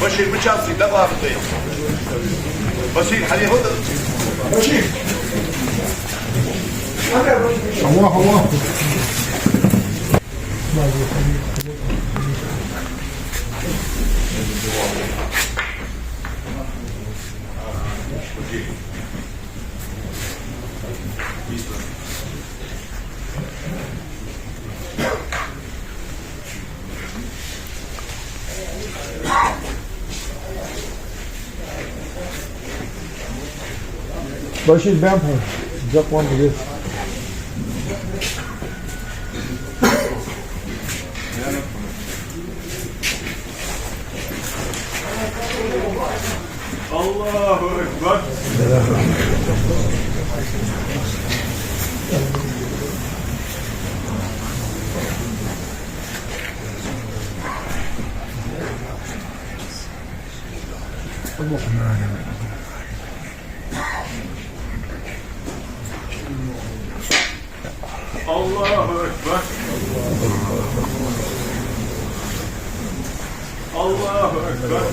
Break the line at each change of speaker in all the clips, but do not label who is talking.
بشير مش عاصي لا ضابطين بشير حالي هدى بشير الله
Başın ben payım. Just one to this.
Allahu Ekber. Allahu Ekber. Allahu Ekber.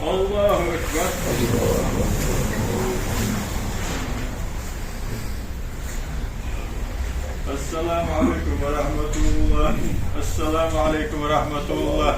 Allahu Ekber. Esselamu Aleyküm ve Rahmetullah. Esselamu Aleyküm ve Rahmetullah.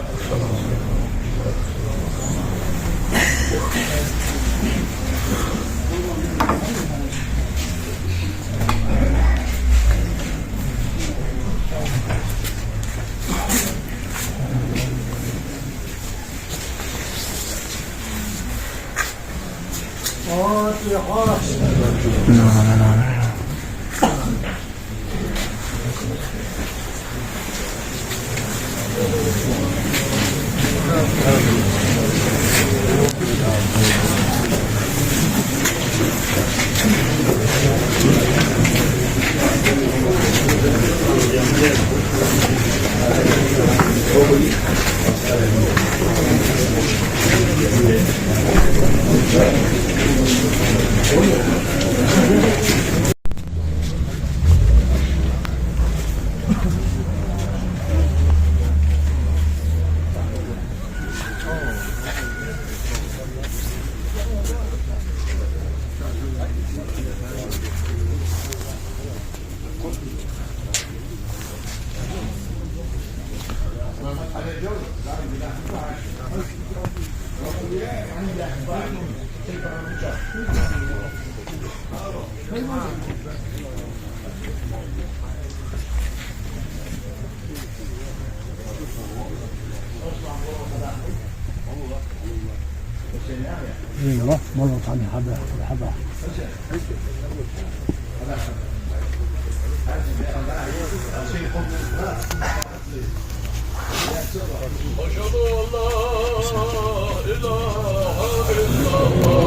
ايوه مرت عن حبه
أشهد أن لا إله إلا الله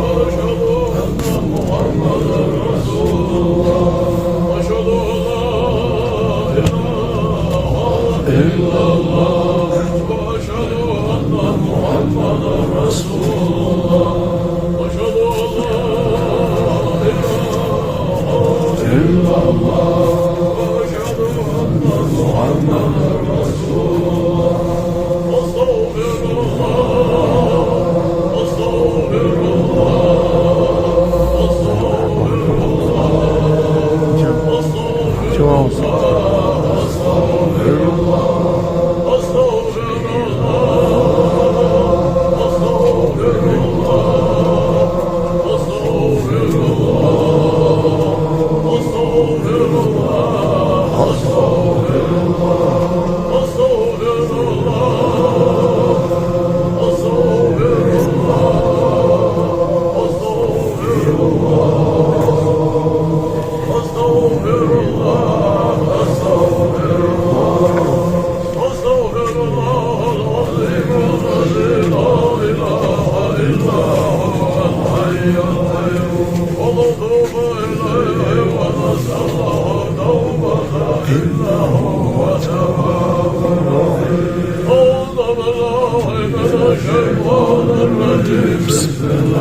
وأشهد أن محمدا رسول الله أشهد أن لا إله إلا الله وأشهد أن محمدا رسول الله أشهد أن لا إله إلا الله وأشهد أن محمدا رسول الله أستغفر الله أستغفر الله أستغفر الله أستغفر الله أستغفر الله أستغفر الله أستغفر الله
Muhammed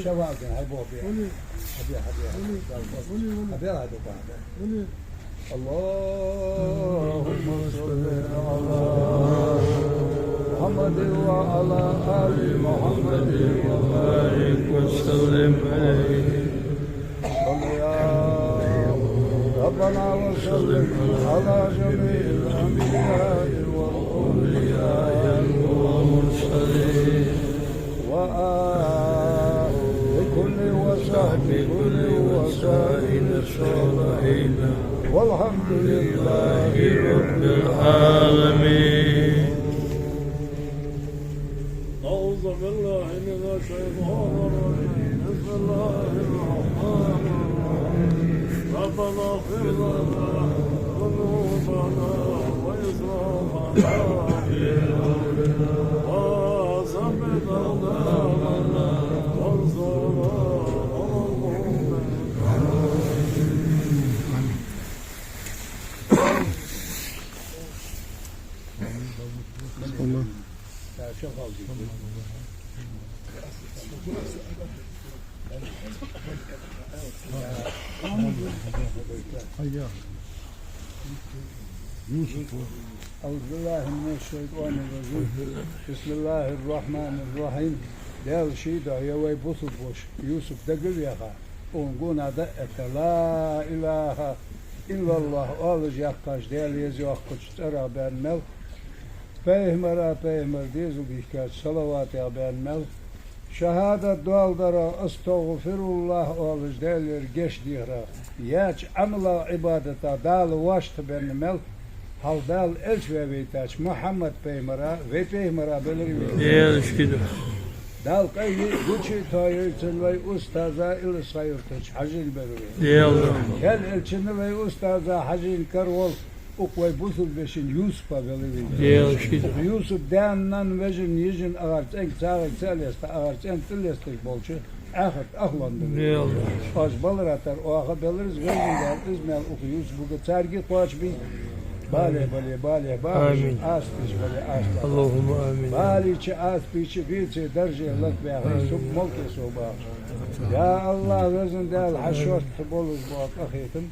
شواكن هبوا بيها هبيها اللهم صل على محمد وعلى آل محمد وبارك وسلم عليه صل يا ربنا وسلم على جميع الأنبياء والأولياء والمرسلين وآل كل وصحب كل وسائل الصالحين والحمد لله رب العالمين. أعوذ بالله من الشيطان الرجيم. بسم الله الرحمن الرحيم. ربنا اغفر لنا ذنوبنا وإسرافنا في أمرنا وثبت أقدامنا وانصرنا على القوم أعوذ بالله من الشيطان الرجيم. بسم الله الرحمن الرحيم. Değerli şehitler, yavay bosut boş. Yusuf da gülüyaha. Ongun adı la ilahe illallah. Alacak kaç değerli yazıyor kutlara benmel. Peygamber diyezul ihkaç salavat-ı benmel. Şehadet dualdara estağfirullah alış değerler geç diyara. Yaç amla ibadeta dal vaşt benmel. Haldal elç ve veytaç Muhammed Peygamber'a ve Peygamber'a belirli.
Değerli şehitler.
Dal kayı güçü tayırtın ve ustaza il sayırtıç hacil belirli.
Değerli.
Gel elçini ve ustaza hacil karvol ukvay busul beşin Yusuf'a belirli.
Değerli şehitler.
Yusuf dağından vecin yijin ağarçen çağır çeleste ağarçen tillestek bolçu ahırt ahlandı.
Değerli.
Az balır atar o ağa beliriz vezinler izmel uku Yusuf'u sergi koç bir bale
Amin.
astiş bale astiş.
Allahümme amin.
Baliçi aspiçi gıçı derce lak be sub molke soba. Ya Allah vezindel haşot boluz bu ahiyetin.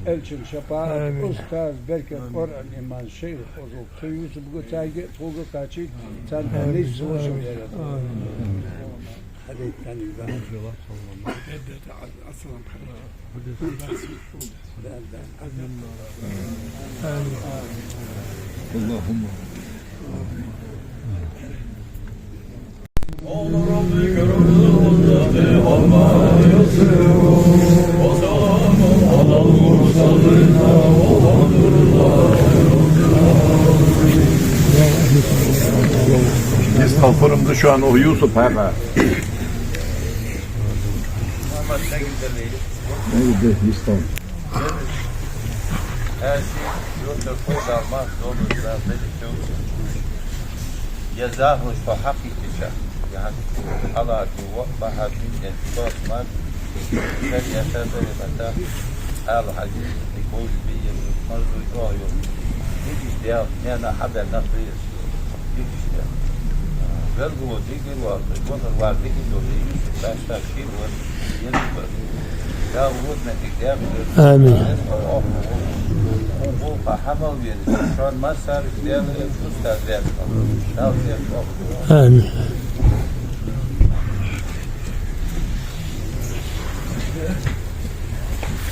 Elçin şefaat
Amin.
ustaz bereket Kur'an iman şeyh ozul. Yusuf bu sergi fulgu kaçı sen ne soğuşum yere. Hadi yani ben
Allahümme.
Biz kalfırımda şu an o Yusuf hemen.
neydi İslam?
Her şey yoksa koyulmaz doğrular belirtiyor. Yazahı şu hakikati. Yani Allah وضحت الانتباط من كان يعتبر متى حال حديث يقول بي مرضو يقايو يجيش ديا نانا حبا نقريس يجيش ديا قلقوا ديك الوقت الوضع الوقت ديك اللي يجيش باشتا شير وينبر يا ودنا تكتاب
آمين.
وقوقع حمل بيدي شان ما صار ديال الأستاذ ديال ناو ديال
آمين.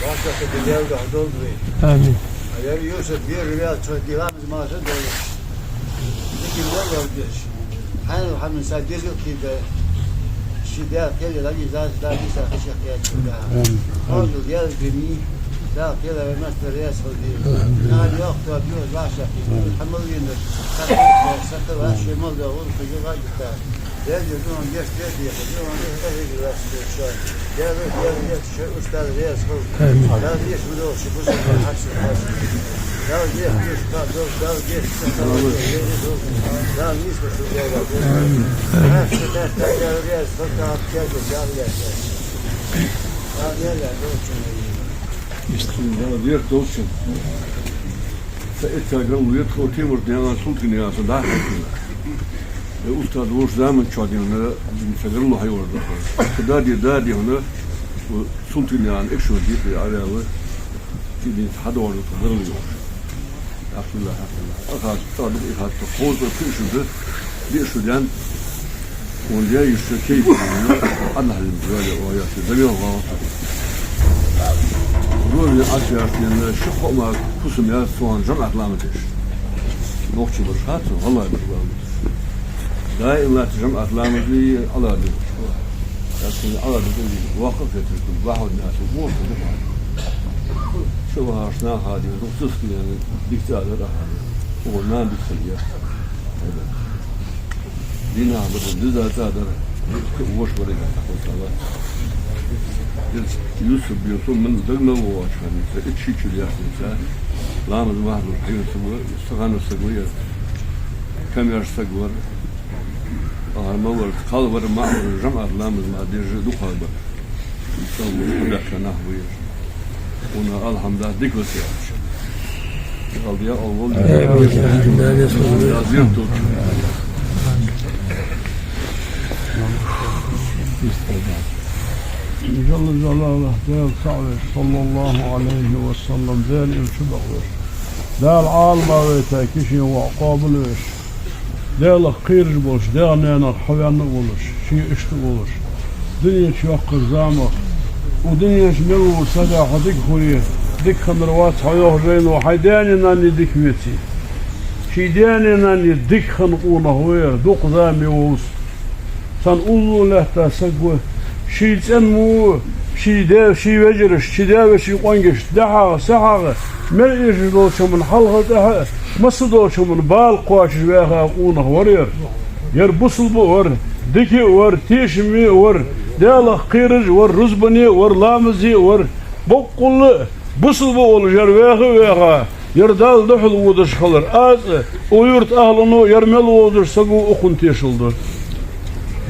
Başka bir yerde dolduruyor.
Amin.
Eğer Yusuf bir rüya çözdüğümüz maaşı doyur. Peki ne olacak? Hani hamın sadece ki de şiddet keliler izah da bir sakışık yapıyor. Oldu gel beni da keliler mesela resmi değil. Yani yok da diyor başka. Hamıl yine sakın var şey mal da olur ki yok gitti. Gel diyor geç gel diyor. Diyor eve gidiyor şu an. Gel şu ustad resmi. Ya diyor şu da şu bu haksız. Ya diyor da geç. Ya nispe şu diyor. Her şey de resmi kalkıyor gel.
استنى دير دوشن فإتاجر ويت خوتي ورديان سلطني يا صداح الأستاذ وش زمان شادينا نفجر الله يورد دادي هنا وسلطني عن إكشو دي على و تيجي تحدوا على تقدر اليوم أخي الله أخذ طالب أخذ تقول بكل ده ليشودان ونديا يشتكي الله المجال ويا سيدنا الله رول أشياء في الشقة ما قسم يا سوان جمع أطلامتش نوقش برشات والله برضه دائما تجمع أطلامتي على ده لكن على ده واقف يتركون بعض الناس مو كده شو هاشنا هذه نقص يعني دكتاتور هذا هو ما بيخليه دينا بدل ذا تادر وش بريء الله يوسف من دلنا وعشان فإتشي كل يحصل لا من واحد الحين سوى استغنى السجوية كم يرش سجور المول قلب مع الجمع لا من ما دير دو قلب يسوي كل كنا هوير ونا الحمد لله ديك وسياش قال يا أول زيرتو
جل جلاله ديال صعبه صلى الله عليه وسلم ديال الشبغ ديال عالم ويتاكشي وعقابل ويش ديال خير بولش ديال نانا حوان بولش شي اشت بولش دنيا شوق زامه ودنيا شملو سلاح ديك خويه ديك خمروات حيوه جين وحيداني ناني ديك ويتي شي داني ناني ديك خنقونه وير دوق زامي ووس سنقولوا له تسقوه شي تنمو شي دا شي وجرش شي دا شي قنقش دحا سحا ما يجدوش من حلقة مصدوش من بالقواش بيها قونه ورير يربصل بور دكي ور تيشمي ور ديال قيرج ور رزبني ور لامزي ور بقول بصل بول جربيها يردال دحل ودش خلر از ويرت اهلنو يرمل ودش سقو اخن تيشلدر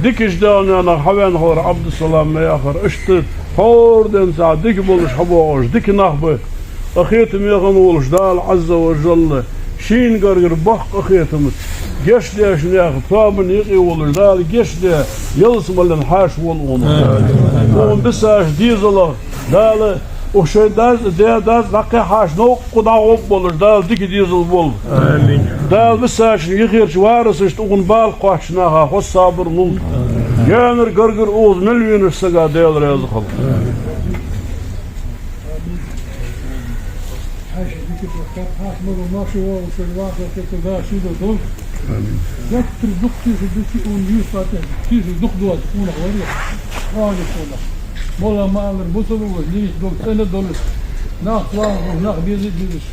ديكش دانا أنا حوان هور عبد السلام ما ياخر اشت فوردن ساعة ديك بولش حبوش ديك نخبه أخيتم يغنولش دال عز وجل شين قرقر بخ أخيتم جش داش ناخ طابن يقي ولش دال جش دا يلسم الانحاش والغنى ومن بساش ديزله دال وشي داز دقي حاش نو قدا وبولش دال ديك ديزل بول آمين دال بساش يخيرش وارسش تقون بال قاش ناها خو صابر نول جانر قرقر اوز مليون السقا ديال رياض خلق حاش مدو ماشي ووش الواقع كتدا شيدو دول يكتر دكتي في دكتي اون يوفاتي تيزي دك دوات اون غوري غاني كونا مولا مالر بوتلو ليش دول سنة دولس ناخ ناخ بيزيد بيزيش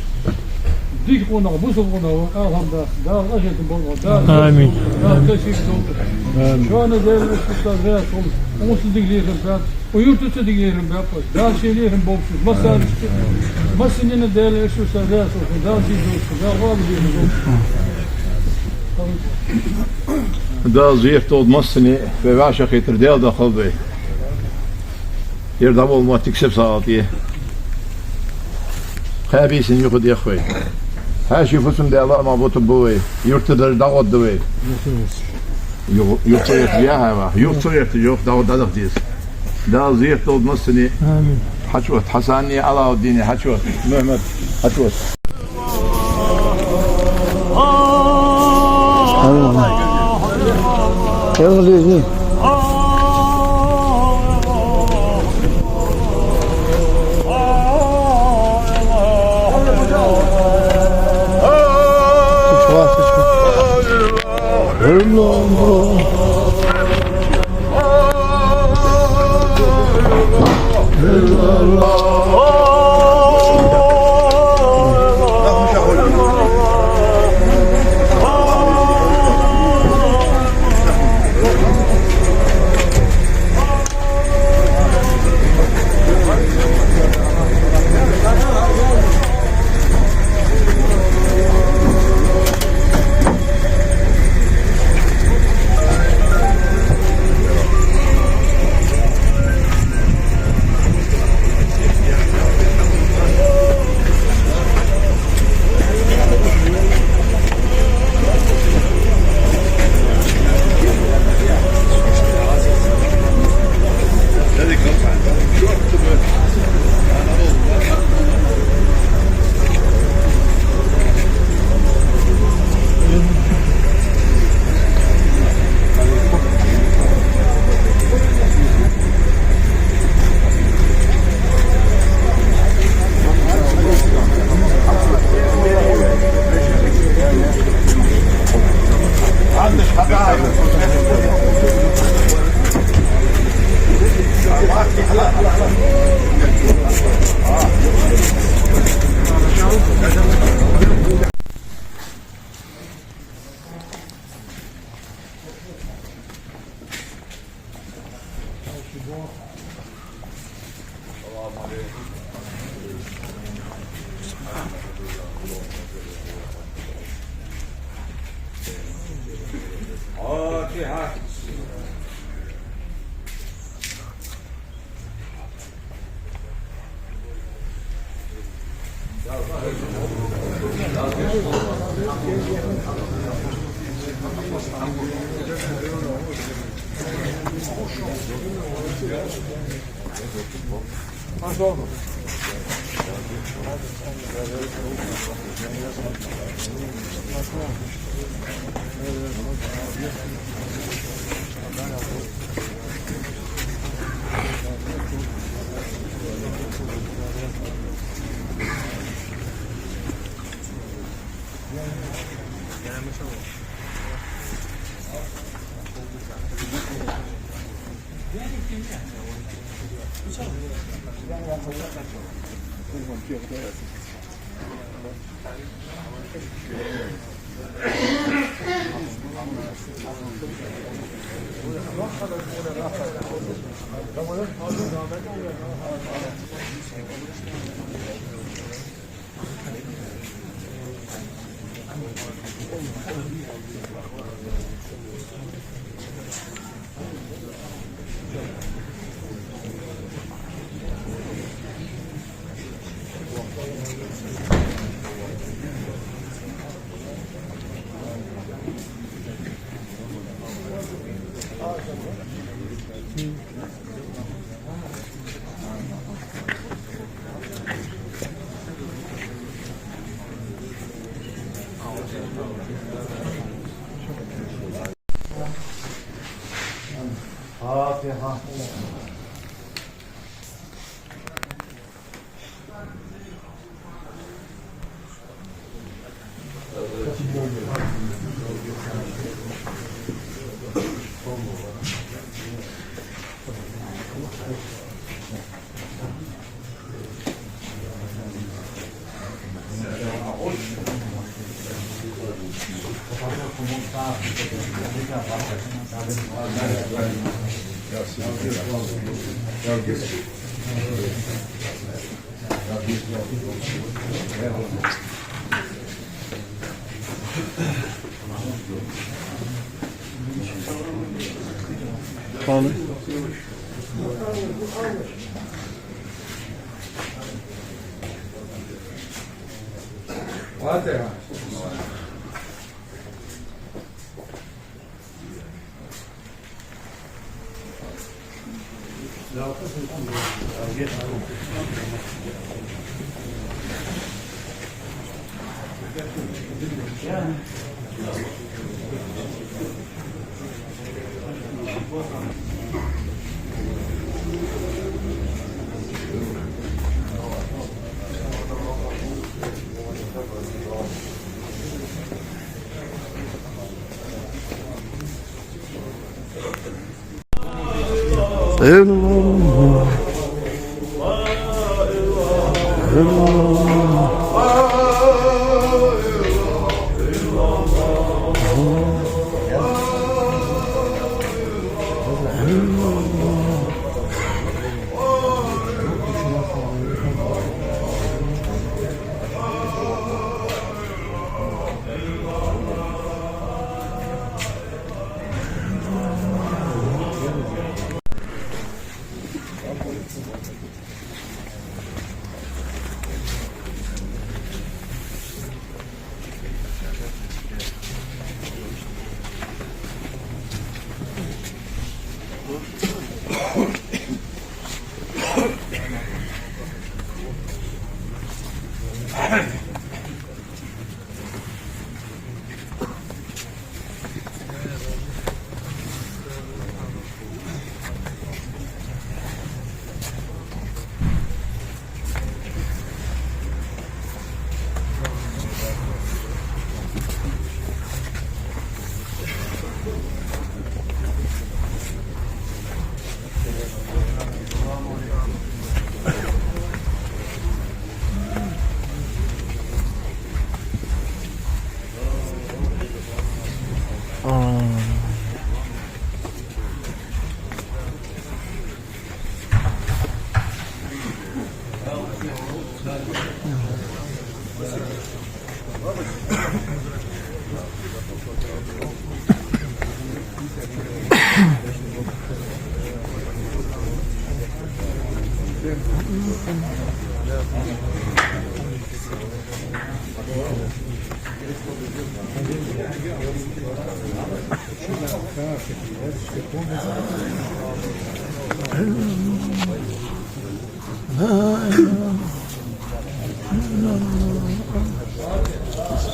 ديك قونا بوتلو قونا الحمد لله دار أجل تبغى دار آمين دار تشيك دول شو أنا زي الأستاذ زيكم ومصدق ليهم بعد ويوتصدق ليهم بعد دار شيء ليهم بوكس مسار مسنين دار إيش وسادات ودار شيء دوس دار غاب ليهم
دار زيف تود مسني في وعشة خيتر ديال دخل بي يردمو ما تكسب صلاتيه خابيسن يخد يا اخوي هاشي فسم دي الله ما بوتبوي يرتدر داود دوي يرتيت ياها يرتيت يوف داود دادق ديس دا زيت تود مسني حشوت حساني على الدين حشوت محمد حشوت
يلا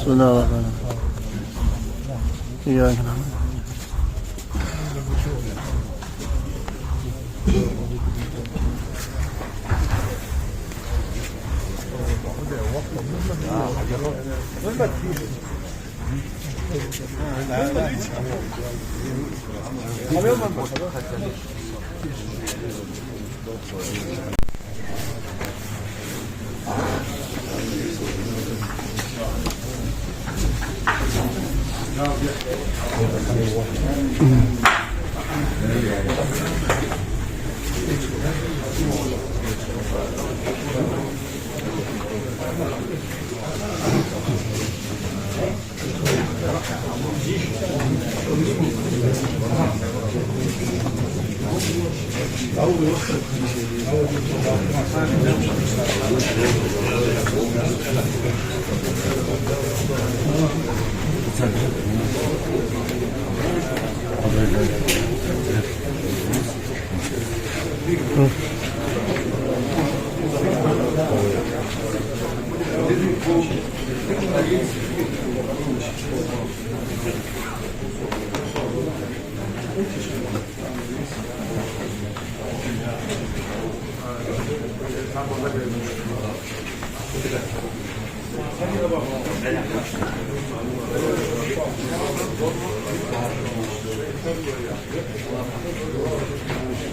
بسم الله الرحمن الرحيم إياك نعبد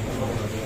Thank you.